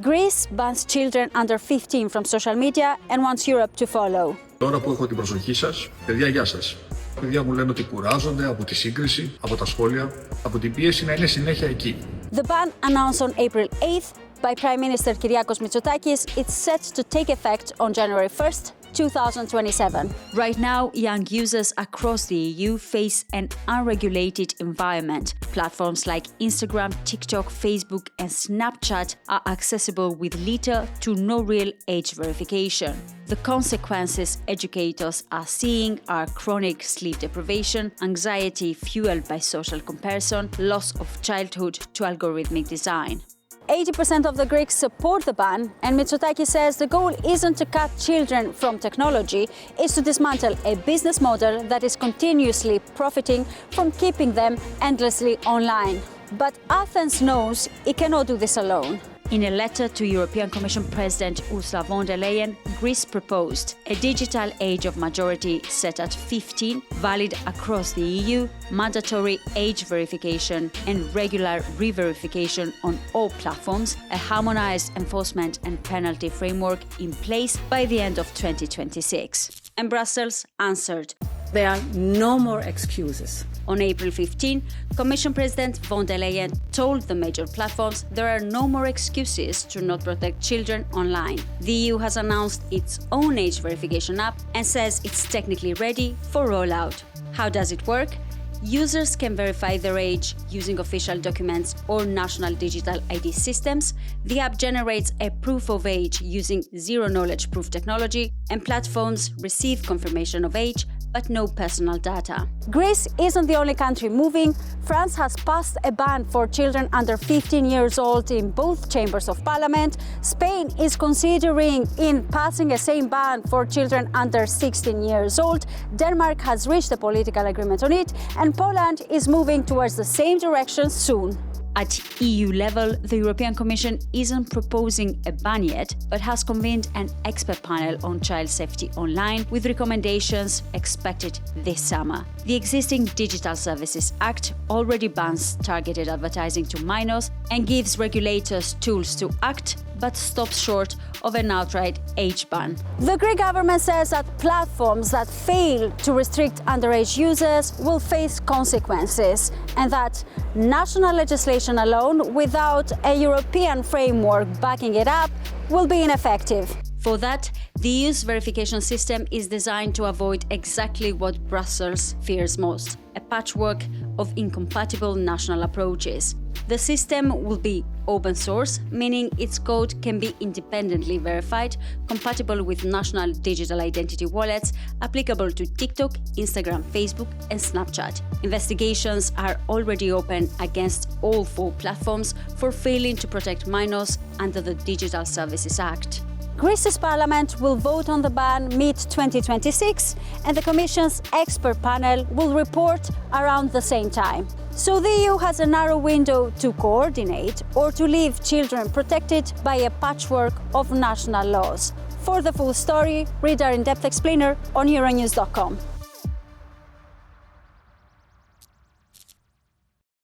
Greece bans children under 15 from social media and wants Europe to follow. Τώρα που έχω την προσοχή σας, παιδιά, γεια σας. Τα παιδιά μου λένε ότι κουράζονται από τη σύγκριση, από τα σχόλια, από την πίεση να είναι συνέχεια εκεί. The ban announced on April 8th by Prime Minister Kyriakos Mitsotakis is set to take effect on January 1st, 2027. Right now, young users across the EU face an unregulated environment. Platforms like Instagram, TikTok, Facebook, and Snapchat are accessible with little to no real age verification. The consequences educators are seeing are chronic sleep deprivation, anxiety fueled by social comparison, loss of childhood to algorithmic design. 80% of the Greeks support the ban, and Mitsotakis says the goal isn't to cut children from technology, it's to dismantle a business model that is continuously profiting from keeping them endlessly online. But Athens knows it cannot do this alone. In a letter to European Commission President Ursula von der Leyen, Greece proposed a digital age of majority set at 15, valid across the EU, mandatory age verification and regular re-verification on all platforms, a harmonized enforcement and penalty framework in place by the end of 2026. And Brussels answered. There are no more excuses. On April 15, Commission President von der Leyen told the major platforms there are no more excuses to not protect children online. The EU has announced its own age verification app and says it's technically ready for rollout. How does it work? Users can verify their age using official documents or national digital ID systems. The app generates a proof of age using zero-knowledge proof technology, and platforms receive confirmation of age but no personal data. Greece isn't the only country moving. France has passed a ban for children under 15 years old in both chambers of parliament. Spain is considering passing a same ban for children under 16 years old. Denmark has reached a political agreement on it, and Poland is moving towards the same direction soon. At EU level, the European Commission isn't proposing a ban yet, but has convened an expert panel on child safety online with recommendations expected this summer. The existing Digital Services Act already bans targeted advertising to minors and gives regulators tools to act, but stops short of an outright age ban. The Greek government says that platforms that fail to restrict underage users will face consequences, and that national legislation alone, without a European framework backing it up, will be ineffective. For that, the EU's verification system is designed to avoid exactly what Brussels fears most: a patchwork of incompatible national approaches. The system will be open source, meaning its code can be independently verified, compatible with national digital identity wallets, applicable to TikTok, Instagram, Facebook, and Snapchat. Investigations are already open against all 4 platforms for failing to protect minors under the Digital Services Act. Greece's parliament will vote on the ban mid-2026, and the Commission's expert panel will report around the same time. So the EU has a narrow window to coordinate or to leave children protected by a patchwork of national laws. For the full story, read our in-depth explainer on euronews.com.